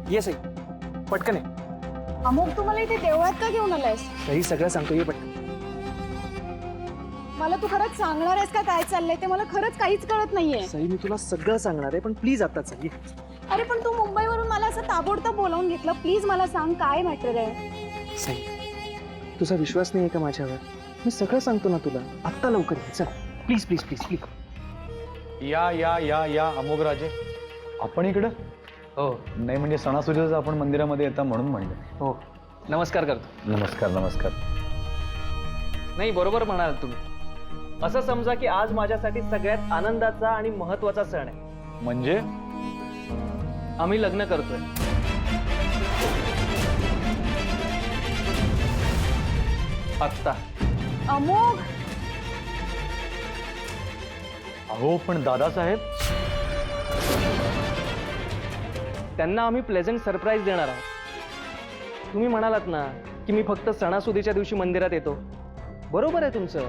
ये सई, पटकन आहे. अमोक तू मला इथे देवळात का घेऊन आलायस? सई सगळं सांगतो, ये पटकन. मला तू खरंच सांगणार आहेस का काय चाललंय ते? मला खरंच काहीच कळत नाहीये. सई मी तुला सगळं सांगणार आहे, पण प्लीज आता चल ये. अरे पण तू मुंबईवरून मला असं ताबडतोब बोलावून घेतलं. प्लीज मला सांग काय मॅटर आहे. सई तुझा विश्वास नाही आहे का माझ्यावर? मी सगळं सांगतो ना तुला. आत्ता लवकर ये, चल प्लीज प्लीज प्लीज प्लीज. या या या या अमोघराजे, आपण इकडं? हो नाही म्हणजे सणासुदीच आपण मंदिरामध्ये येता म्हणून म्हणलं. हो, नमस्कार करतो. नमस्कार नमस्कार. नाही बरोबर म्हणाल तुम्ही. असं समजा की आज माझ्यासाठी सगळ्यात आनंदाचा आणि महत्वाचा सण आहे. म्हणजे आम्ही लग्न करतोय. आत्ता. अमोक अहो पण दादासाहेब, त्यांना आम्ही प्लेझंट सरप्राईज देणार आहोत. तुम्ही म्हणालात ना की मी फक्त सणासुदीच्या दिवशी मंदिरात येतो. बरोबर आहे तुमचं.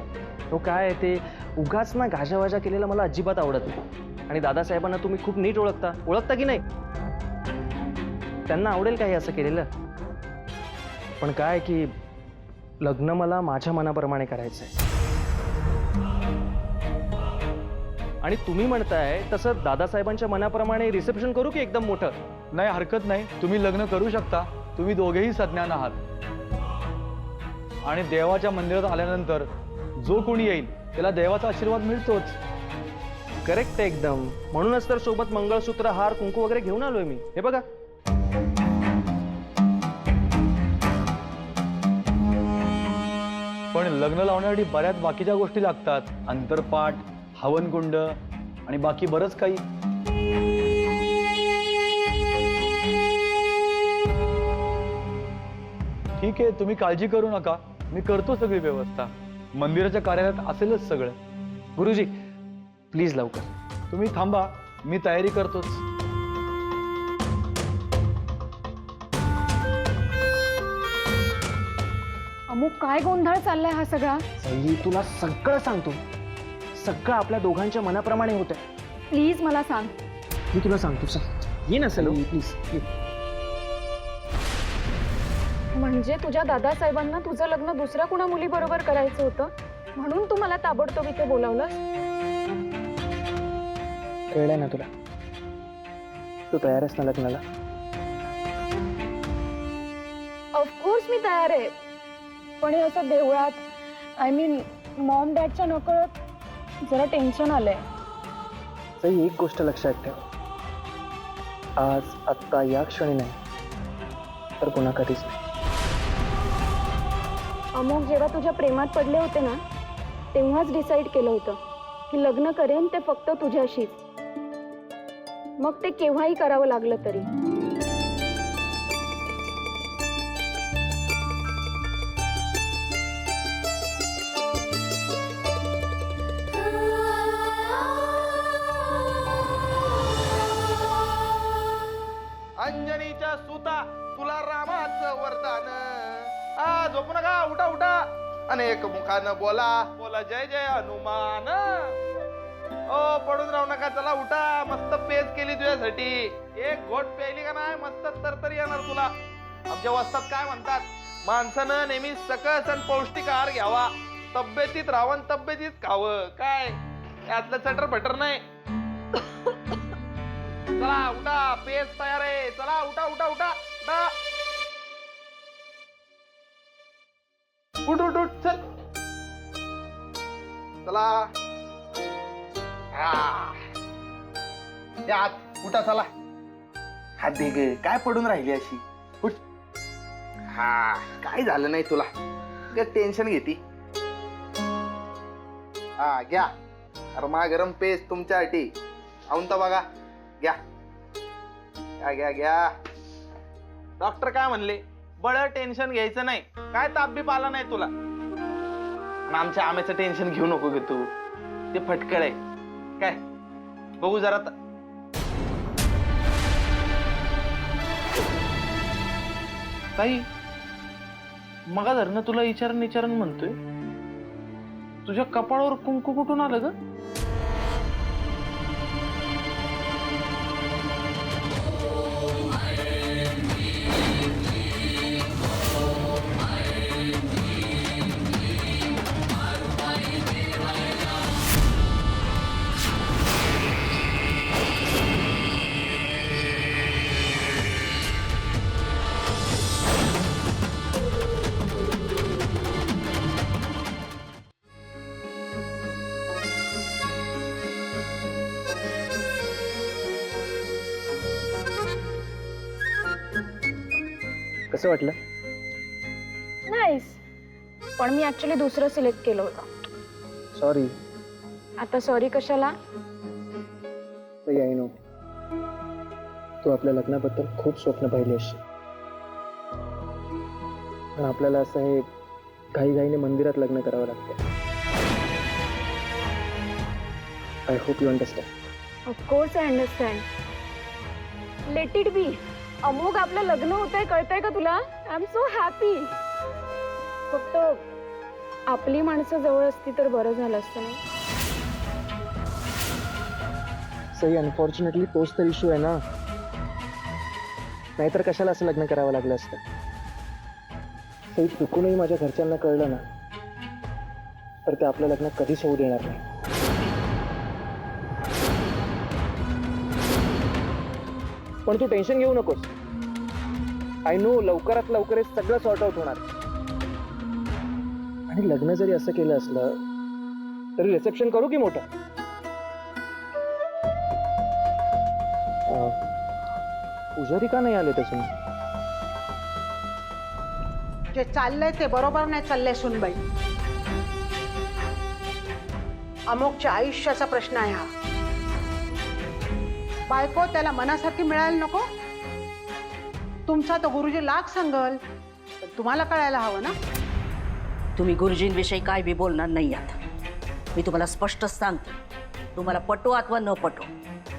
तो काय आहे ते उगाच ना गाजावाजा केलेला मला अजिबात आवडत नाही. आणि दादासाहेबांना तुम्ही खूप नीट ओळखता की नाही? त्यांना आवडेल काही असं केलेलं. पण काय की लग्न मला माझ्या मनाप्रमाणे करायचं आहे. आणि तुम्ही म्हणताय तसं दादासाहेबांच्या मनाप्रमाणे रिसेप्शन करू की एकदम मोठं? नाही हरकत नाही, तुम्ही लग्न करू शकता. तुम्ही दोघेही सज्ञान आहात. आणि देवाच्या मंदिरात आल्यानंतर जो कोणी येईल त्याला देवाचा आशीर्वाद मिळतोच. करेक्ट आहे एकदम. म्हणूनच तर सोबत मंगळसूत्र, हार, कुंकू वगैरे घेऊन आलोय मी. हे बघा. पण लग्न लावण्यासाठी बऱ्याच बाकीच्या गोष्टी लागतात. अंतरपाठ, हवनकुंड आणि बाकी बरंच काही. ठीक आहे, तुम्ही काळजी करू नका, मी करतो सगळी व्यवस्था. मंदिराच्या कार्यालयात असेलच सगळं. गुरुजी प्लीज लवकर. तुम्ही थांबा, मी तयारी करतोच. अमोक काय गोंधळ चाललाय हा सगळा? सई तुला सगळं सांगतो. सगळं आपल्या दोघांच्या मनाप्रमाणे होत आहे. प्लीज मला सांग. मी तुला सांगतो. चल ये ना सलो प्लीज. म्हणजे तुझ्या दादासाहेबांना तुझं लग्न दुसऱ्या कुणा मुलीबरोबर करायचं होतं म्हणून तू मला ताबडतोब इथे बोलावलंस? कळलंय ना तुला? तू तयार आहेस ना लग्नाला? ऑफकोर्स मी तयार आहे. पण हे असं देवळात, आय मीन मॉम डॅडच्या नकळत जरा टेन्शन आलंय. सई एक गोष्ट लक्षात ठेव. आज आत्ता या क्षणी नाही तर पुन्हा कधीच नाही. अमोक जेव्हा तुझ्या प्रेमात पडले होते ना तेव्हाच डिसाईड केलं होतं की लग्न करेन ते फक्त तुझ्याशीच. मग ते केव्हाही करावं लागलं तरी. अंजनीच्या सुता तुला रामाचं वरदान. झोपू नका, उठा उठा. अनेक मुखानं बोला बोला जय जय हनुमान. ओ पडून राहू नका, चला उठा. मस्त पेज केली तुझ्यासाठी. एक घोट प्यायली का नाही मस्त तरतरी येणार तुला. आमच्या वस्तात काय म्हणतात, माणसानं नेहमी सकस आणि पौष्टिक आहार घ्यावा. तब्येतीत रावण तब्येतीत खावं. काय यातलं चटर फटर नाही. चला उठा, पेज तयार आहे. चला उठा उठा उठा उठा. उठ उठ उठ चल. चला यात उठा. चला हात दे ग, काय पडून राहिली अशी. उठ. हा काय झालं नाही तुला, टेन्शन घेती. हा घ्या गरमा गरम पेस्ट तुमच्यासाठी. आऊन तर बघा, घ्या घ्या घ्या घ्या. डॉक्टर काय म्हणले, बळ टेन्शन घ्यायचं नाही. काय ताप बीप आला नाही तुला. पण आमच्या आम्याचं टेन्शन घेऊ नको ग तू. ते फटकळ आहे. काय बघू जरा. ताई मगा धरणं तुला विचारण म्हणतोय, तुझ्या कपाळावर कुंकू कुठून आलं ग? कसं वाटलं? नाईस. पण मी ऍक्च्युली दुसरं सिलेक्ट केलं होतं. सॉरी. आता सॉरी कशाला? आय नो तू आपल्या लग्नाबद्दल खूप स्वप्न पाहिली असशील, पण आपल्याला असं हे घाईघाईने मंदिरात लग्न करावं लागतं. I hope you understand. Of course I understand. Let it be. Amogh आपलं लग्न होतंय, कळतंय का तुला? I am so happy. फक्त आपली माणसं जवळ असती तर बरं झालं असतं ना. सही, अनफॉर्च्युनेटली तोच तर इश्यू आहे ना. नाहीतर कशाला असं लग्न करावं लागलं असतं. सही, चुकूनही माझ्या घरच्यांना कळलं ना तर ते आपलं लग्न कधीच होऊ देणार नाही. पण तू टेन्शन घेऊ नकोस. आय नो लवकरात लवकर हे सगळं सॉर्ट आउट होणार. आणि लग्न जरी असं केलं असलं तरी रिसेप्शन करू की मोठं? पुजारी का नाही आले त्यातून? जे चाललंय ते बरोबर नाही चाललंय सुनबाई. अमोकच्या आयुष्याचा प्रश्न आहे हा. बायको त्याला मनासारखी मिळायला नको. तुमचा तो गुरुजी लाख सांगल पण तुम्हाला कळायला हवं ना. तुम्ही गुरुजींविषयी काय बी बोलणार नाही आता. मी तुम्हाला स्पष्टच सांगते, तुम्हाला पटो अथवा न पटो,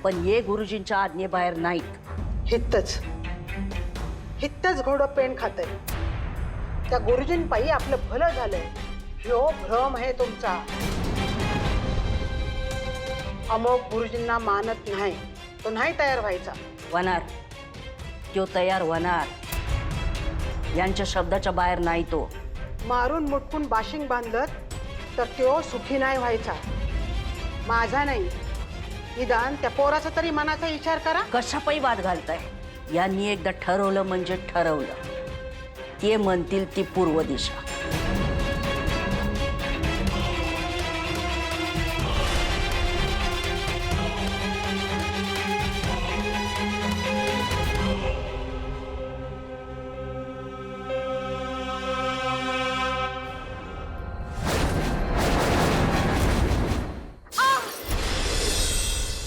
पण ये गुरुजींच्या आज्ञेबाहेर नाहीत. हित्तच घोडं पेन खातंय. त्या गुरुजींपायी आपलं भलं झालंय ह्यो भ्रम आहे तुमचा. अमोक गुरुजींना मानत नाही, तो नाही तयार व्हायचा. होणार, तो तयार होणार. यांच्या शब्दाच्या बाहेर नाही तो. मारून मुटकून बाशिंग बांधलं तर तो सुखी नाही व्हायचा. माझा नाही, निदान त्या पोराचा तरी मनाचा विचार करा. कशापायी वाद घालताय? यांनी एकदा ठरवलं म्हणजे ठरवलं. ते म्हणतील ती पूर्व दिशा.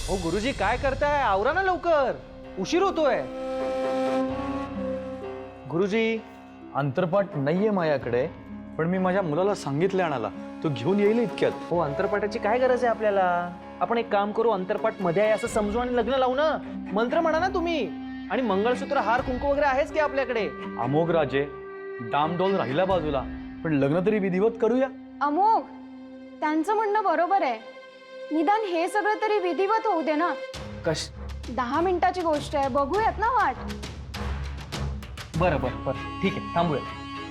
हो गुरुजी, काय करताय? आवरा ना लवकर, उशीर होतोय. गुरुजी, अंतरपाठ नाहीये माझ्याकडे, पण मी माझ्या मुलाला सांगितलं आणायला. तो घेऊन येईल इतक्यात. हो अंतरपाठाची काय गरज आहे आपल्याला? आपण एक काम करू, अंतरपाठ मध्ये आहे असं समजू आणि लग्न लावू ना. मंत्र म्हणा ना तुम्ही. आणि मंगळसूत्र, हार, कुंकू वगैरे आहेच की आपल्याकडे. अमोघ राजे, डामडोल राहिला बाजूला, पण लग्न तरी विधिवत करूया. अमोघ, त्यांचं म्हणणं बरोबर आहे. निदान हे सगळं तरी विधिवत होऊ दे ना. 10 मिनिटाची गोष्ट आहे, बघूयात ना वाट. बरं बरं बरं, ठीक आहे, थांबूया.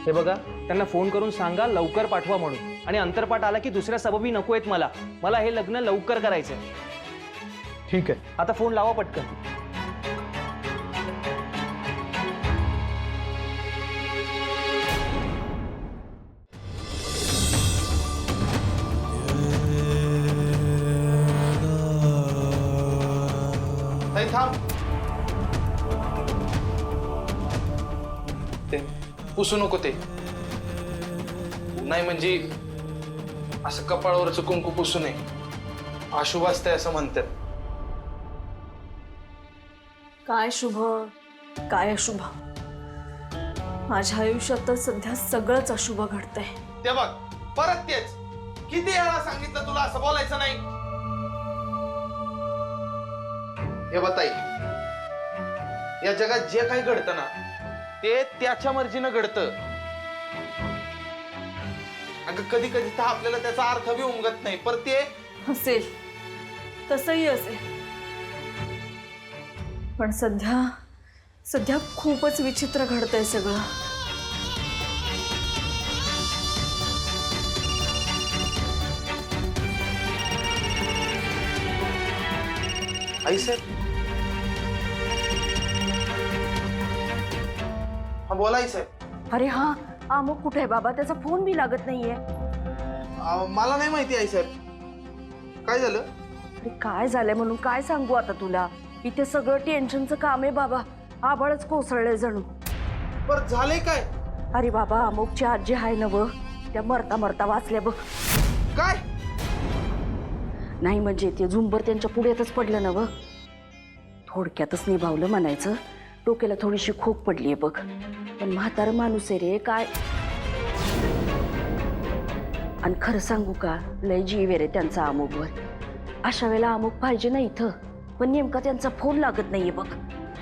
हे बघा, त्यांना फोन करून सांगा लवकर पाठवा म्हणून. आणि अंतरपाठ आला की दुसऱ्या सबबी नको आहेत मला. मला हे लग्न लवकर करायचंय. ठीक आहे. आता फोन लावा पटकन. ताई थांब. ते पुसू नको ते. नाही म्हणजे असं कपाळावरचं कुंकू पुसू नये, अशुभ असतंय असं म्हणतात. काय शुभ, काय अशुभ. माझ्या आयुष्यात तर सध्या सगळंच अशुभ घडतंय. ते बघ, परत तेच. किती वेळा सांगितलं तुला असं बोलायचं नाही. हे बताई, या जगात जे काही घडतं ना ते त्याच्या मर्जीनं घडतं. अगं कधी कधी तर आपल्याला त्याचा अर्थ बी उमगत नाही, पर ते असेल, तसंही असेल. पण सध्या खूपच विचित्र घडतंय सगळं. आई साहेब, हा बोला आई साहेब. अरे हा, अमोक कुठे आहे बाबा? त्याचा फोन बी लागत नाहीये. मला नाही माहिती आई साहेब, काय झालं? अरे काय झालंय म्हणून काय सांगू आता तुला? इथे सगळं टेन्शनचं काम आहे बाबा. आभाळच कोसळलंय जणू. पर झाले काय? अरे बाबा, अमुकची आजी आहे ना व, त्या मरता मरता वाचल्या बघ. काय? नाही म्हणजे ते झुंबर त्यांच्या पुढ्यातच पडलं ना व. थोडक्यातच निभावलं म्हणायचं. डोक्याला थोडीशी खोक पडलीये बघ. पण म्हातारं माणूस आहे रे काय. आणि खरं सांगू का, लय जीव आहे रे त्यांचा अमुकवर. अशा वेळेला अमुक पाहिजे ना इथं, पण नेमका त्यांचा फोन लागत नाहीये बघ.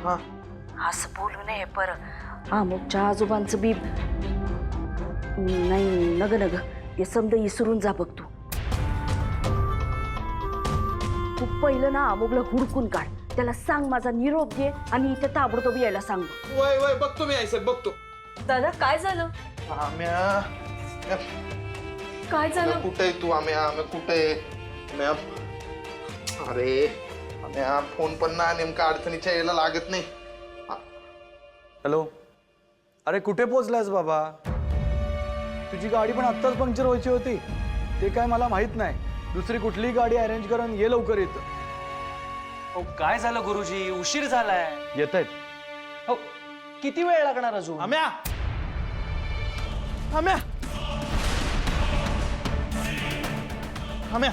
हा असं बोलू नये पर अमुकच्या आजोबांचं बी नाही. नग नग ते समजा इसरून जा बघ तू. तू पहिलं ना अमुकला हुडकून काढ, त्याला सांग माझा निरोप घे आणि इथे ताबडतोब यायला सांग. वय वय बघतो मी आईसाहेब बघतो. दादा काय झालं? आम्या काय झालं? कुठे आहे तू? आम्या कुठे आहे? आम्या, अरे आम्या फोन पण ना नेमका अडचणीच्या यायला लागत नाही. हॅलो, अरे कुठे पोचलायस बाबा? तुझी गाडी पण आत्ताच पंक्चर व्हायची होती. ते काय मला माहित नाही. दुसरी कुठलीही गाडी अरेंज करून ये लवकर इथं. हो काय झालं गुरुजी, उशीर झालाय. येत आहेत. हो किती वेळ लागणार अजून? आम्या आम्या आम्या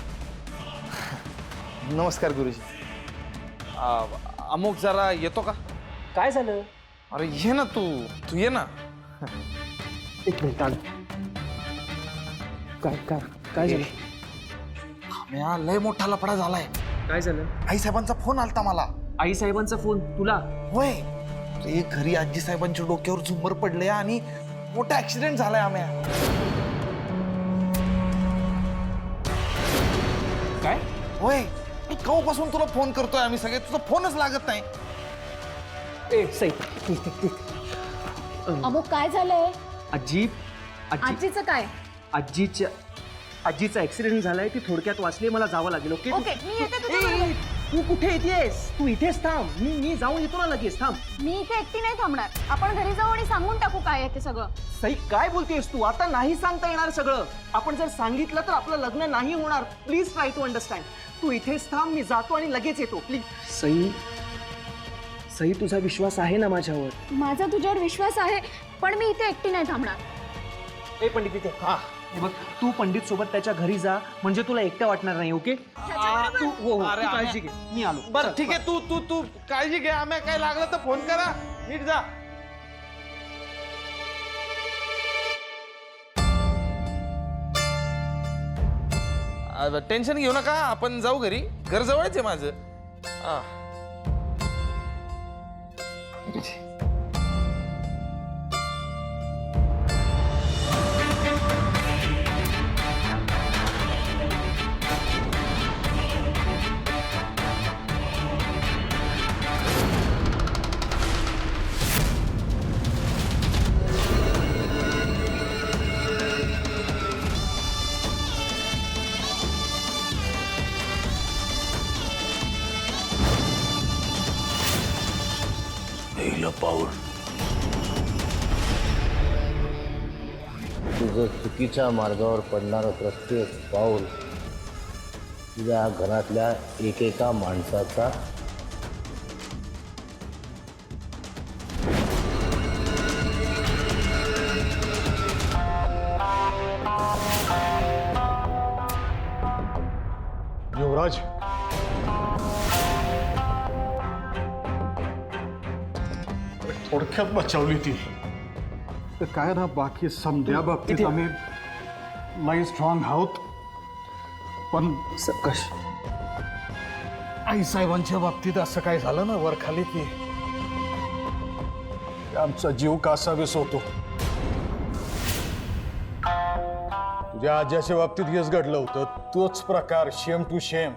नमस्कार गुरुजी. अमुक जरा येतो का? काय झालं? अरे ये ना तू ये ना. एक मिनिट आलो. काय काय काय झालं? आम्या लय मोठा लफडा झालाय. काय झालं? आई साहेबांचा फोन आलता मला. आई साहेबांचा फोन तुला? होय, अरे घरी आजी साहेबांच्या डोक्यावर झुंबर पडले आणि मोठा ऍक्सिडेंट झालाय. आम्या काय? होय, मी केव्हापासून तुला फोन करतोय आम्ही सगळे, तुझा फोनच लागत नाही. ए सई, अमुक काय झालंय? आजी आजीचं काय? आजीचा ऍक्सिडेंट झालाय. ती थोडक्यात वाचली. मला जावं लागेल. ओके ओके, मी येते तुझ्याबरोबर. तू कुठे येतेस? तू इथेच थांब. मी जाऊन येतो ना लगेच. थांब. मी इथे एकटी नाही थांबणार. आपण घरी जाऊ आणि सांगून टाकू काय आहे ते सगळं. सई काय बोलतेस तू? आता नाही सांगता येणार सगळं. आपण जर सांगितलं तर आपलं लग्न नाही होणार. Please try to understand. तू इथेच थांब. मी जातो आणि लगेच येतो. प्लीज. सई तुझा विश्वास आहे ना माझ्यावर? माझा तुझ्यावर विश्वास आहे, पण मी इथे एकटी नाही थांबणार. ए पंडित इथे. हे बघ, तू पंडित सोबत त्याच्या घरी जा, म्हणजे तुला एकटं वाटणार नाही. ओके? तू हो अरे, तू काळजी घे. मी आलो. बरं ठीक आहे, तू काळजी घे. आम्ही काय लागलं तर फोन करा. नीट जा. टेन्शन घेऊ नका, आपण जाऊ घरी. घर जवळच आहे माझं. हा. पहिलं पाऊल. तुझं चुकीच्या मार्गावर पडणारं प्रत्येक पाऊल तुझ्या घरातल्या एकेका माणसाचा युवराज, थोडक्यात बचावली ती. तर काय ना, बाकी समध्या बाबतीत आम्ही लई स्ट्रॉंग आहोत, पण आई साहेबांच्या बाबतीत असं काय झालं ना वरखाली की आमचा जीव कासावीस होतो. तुझ्या आज्याच्या बाबतीत हेच घडलं होतं. तोच प्रकार, शेम टू शेम.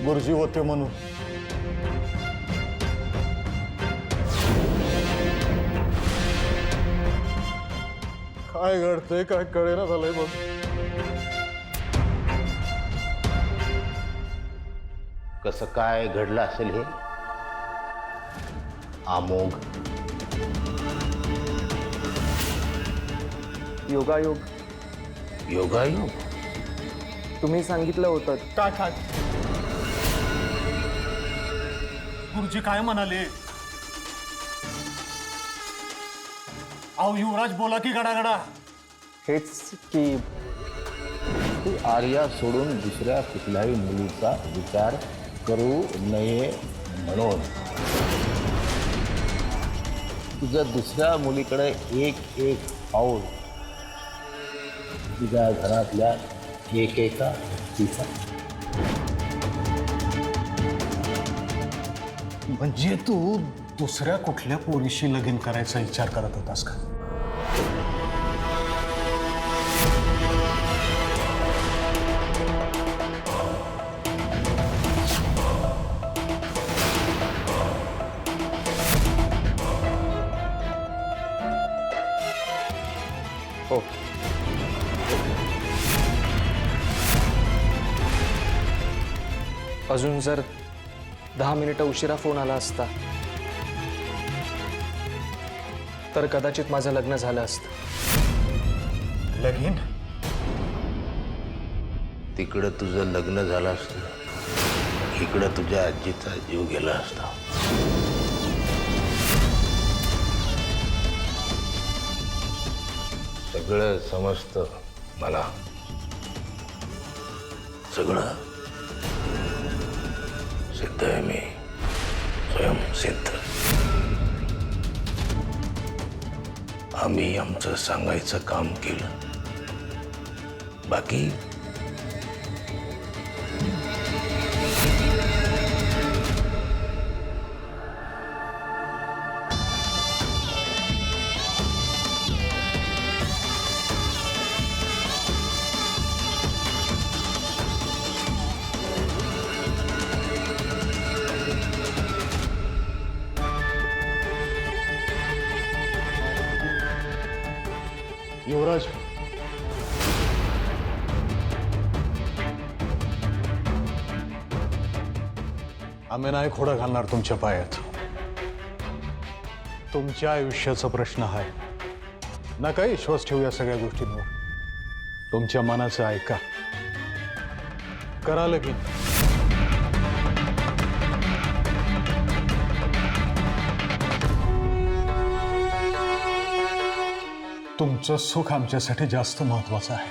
गुरुजी होते म्हणून. काय घडतंय काय कळेना झालंय बघ. कसं काय घडलं असेल हे? अमोघ योगायोग. योगायोग. तुम्ही सांगितलं होतं. काय काय गुरुजी काय म्हणाले? अहो युवराज बोला की गडागडा. हेच की तू आर्या सोडून दुसऱ्या कुठल्याही मुलीचा विचार करू नये म्हणून तुझं दुसऱ्या मुलीकडे एक एक पाऊल तुझ्या घरातल्या एकेका तिचा. म्हणजे तू दुसऱ्या कुठल्या पोरीशी लगीन करायचा विचार करत होतास का? हो. अजून जर 10 मिनिटं उशिरा फोन आला असता तर कदाचित माझं लग्न झालं असतं. लगीन? तिकडं तुझं लग्न झालं असतं, इकडं तुझ्या आजीचा जीव गेला असता. सगळं समजतं मला, सगळं सिद्ध आहे मी, स्वयंसिद्ध. आम्ही आमचं सांगायचं काम केलं, बाकी युवराज, आम्ही नाही खोडं घालणार तुमच्या पायात. तुमच्या आयुष्याचा प्रश्न आहे, नका विश्वास ठेवू या सगळ्या गोष्टींवर. तुमच्या मनाचं ऐका, करा लगीन. तुमचं सुख आमच्यासाठी जास्त महत्वाचं आहे.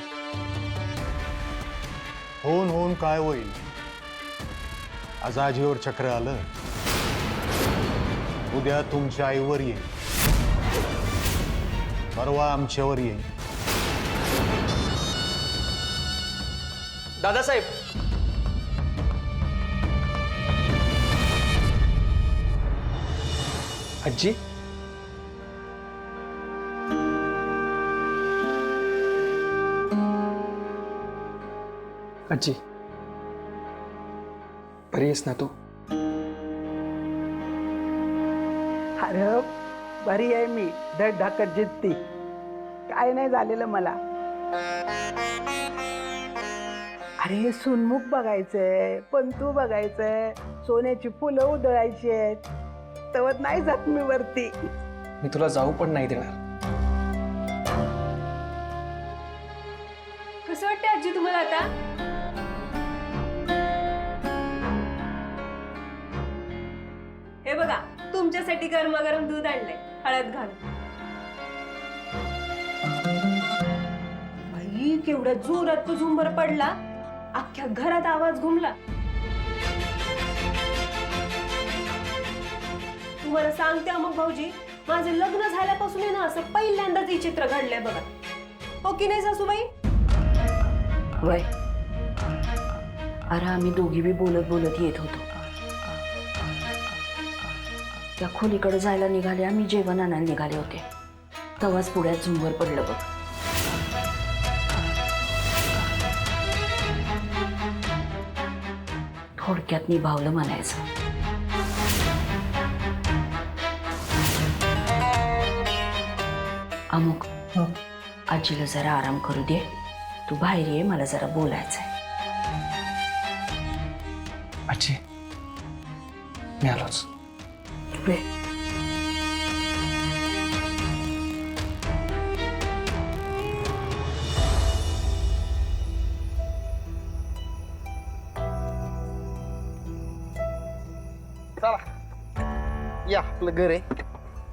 होऊन होऊन काय होईल? आज आजीवर चक्र आलं, उद्या तुमच्या आईवर येईल, परवा आमच्यावर येईल. दादासाहेब, आजी, आजी, बरी आहेस ना तू? अरे बरी आहे मी, धड धाकट जिद्दी, काय नाही झालेलं मला. अरे सुनमुख बघायचंय, पंतू बघायचंय, सोन्याची फुलं उधळायची आहेत, तवत नाही जात मी वरती. मी तुला जाऊ पण नाही देणार. कसं वाटतं आजी तुम्हाला आता? हे बघा, तुमच्यासाठी गरमागरम दूध आणलंय, हळद घालून. बाई, केवढ्या जोरात तो झुंबर पडला, अख्ख्या घरात आवाज घुमला. तुम्हाला सांगते अमोक भाऊजी, माझं लग्न झाल्यापासून आहे ना, असं पहिल्यांदाच हे चित्र घडलंय बघा. हो की नाही सासूबाई? वय, अरे आम्ही दोघी बी बोलत बोलत येत होतो. त्या खोलीकडे जायला निघाले, आम्ही जेवण आणायला निघाले होते, तेव्हाच पुढ्यात झुंबर पडलं बघ. थोडक्यात निभावलं म्हणायचं. अमुक, आजीला जरा आराम करू दे, तू बाहेर ये, मला जरा बोलायचंय. आजी, मी आलोच. वे. चला या आपलं घर आहे.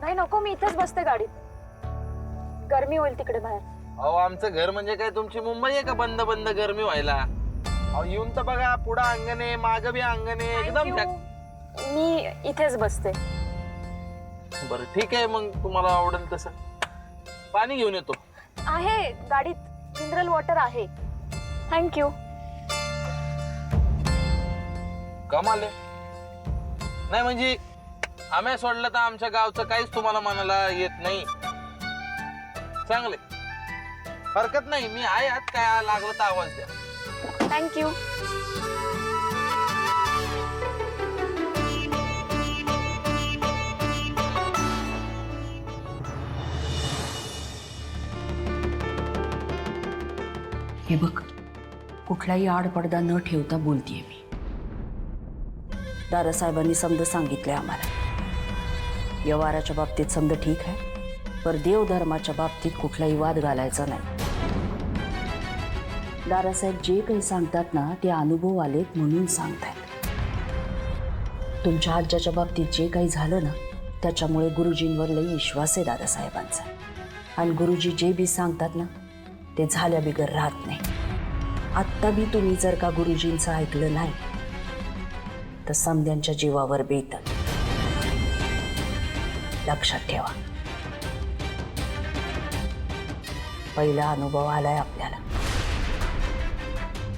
नाही नको, मी इथेच बसते गाडीत. गरमी होईल तिकडे बाहेर. अहो आमचं घर म्हणजे काय तुमची मुंबई आहे का बंद बंद गरमी व्हायला? अहो येऊन तर बघा, पुढं अंगण आहे, मागं बी अंगण आहे, एकदम मी इथेच बसते. बरं ठीक आहे, मग तुम्हाला आवडेल तसं. पाणी घेऊन येतो. आहे गाडीत, मिनरल वॉटर आहे. थँक्यू. कमाल आहे. नाही म्हणजे आम्ही सोडलं तर आमच्या गावचं काहीच तुम्हाला मनाला येत नाही. चांगले, हरकत नाही, मी आहे आत, काय लागलं तर आवाज द्या. थँक्यू. हे बघ, कुठलाही आडपडदा न ठेवता बोलतीये मी. दादासाहेबांनी समज सांगितलंय आम्हाला. व्यवहाराच्या बाबतीत समज ठीक आहे, पर देवधर्माच्या बाबतीत कुठलाही वाद घालायचा नाही. दादासाहेब जे काही सांगतात ना, ते अनुभव आलेत म्हणून सांगतायत. तुमच्या आज्याच्या बाबतीत जे काही झालं ना, त्याच्यामुळे गुरुजींवर लई विश्वास आहे दादासाहेबांचा. आणि गुरुजी जे बी सांगतात ना, ते झाल्या बिगर राहत नाही. आत्ता बी तुम्ही जर का गुरुजींचं ऐकलं नाही तर समद्यांच्या जीवावर बेतल. लक्षात ठेवा. पहिला अनुभव आलाय आपल्याला.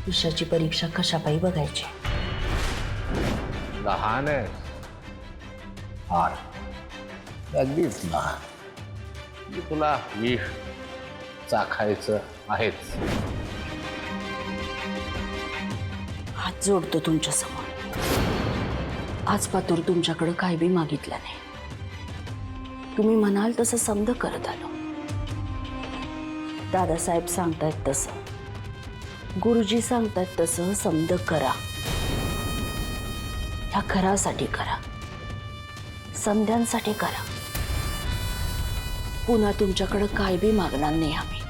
विषयाची परीक्षा कशापायी बघायची? लहान आहे फार, अगदीच लहान. मी तुला विष चाखायचं आहेच. हात जोडतो तुमच्या समोर. आज पातूर तुमच्याकडे काय बी मागितलं नाही. तुम्ही म्हणाल तसं समज करत आलो. दादासाहेब सांगतायत तसं, गुरुजी सांगतायत तसं समज करा. ह्या घरासाठी करा, समध्यांसाठी करा. पुन्हा तुमच्याकडे काय बी मागणार नाही आम्ही.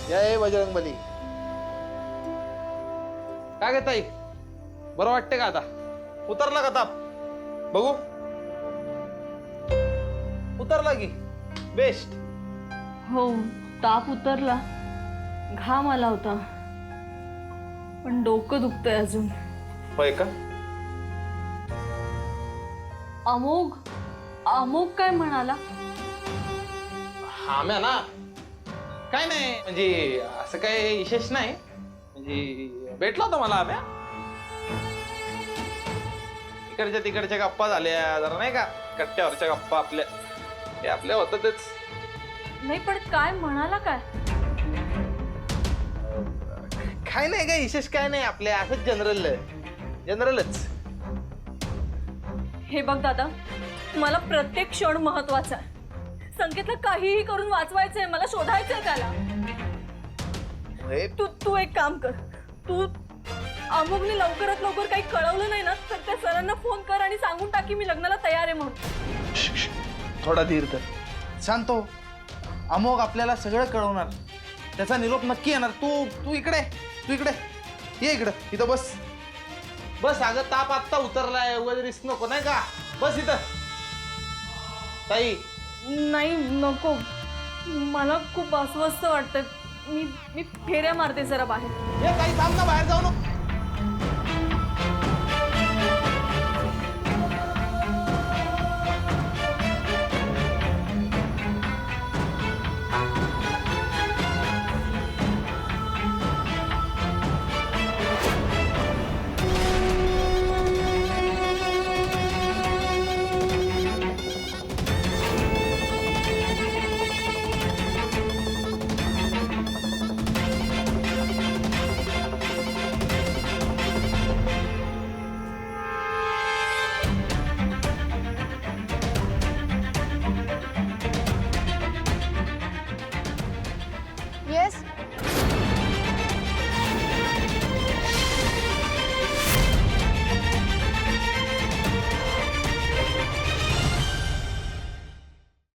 जय बजरंगबली. काय गे ताई, बरं वाटते का आता? उतरला का ताप? बघू, उतरला की बेस्ट. हो, ताप उतरला, घाम आला होता, पण डोकं दुखतंय अजून. होय का? अमोघ अमोघ काय म्हणाला? आम्या ना काय नाही, म्हणजे असं काय विशेष नाही. म्हणजे भेटला होता मला आम्या. इकडच्या तिकडच्या गप्पा झाल्या जरा, नाही का, कट्ट्यावरच्या गप्पा आपल्या, हे आपल्या होतं तेच. नाही पण काय म्हणाला? काय काय नाही, काय विशेष काय नाही, आपल्या असंच जनरलच. हे बघ दादा, मला प्रत्येक क्षण महत्वाचा आहे. संकेतला काहीही करून वाचवायचंय, मला शोधायचंय त्याला. तू एक काम कर, तू अमोघने लवकरात लवकर काही कळवलं नाही ना, तर त्या सरांना फोन कर आणि सांगून टाक की मी लग्नाला तयार आहे म्हणून. थोडा धीर तर, शांत हो. अमोघ आपल्याला सगळं कळवणार, त्याचा निरोप नक्की येणार. तू इकडे ये, इकडं इथं बस. अगं ताप आत्ता उतरलाय, वगैरे रिस्क नको, नाही का? बस इथं. ताई नाही नको, मला खूप अस्वस्थ वाटतंय. मी फेऱ्या मारते जरा बाहेर. ये ताई, थांब ना, बाहेर जाऊ नको. येस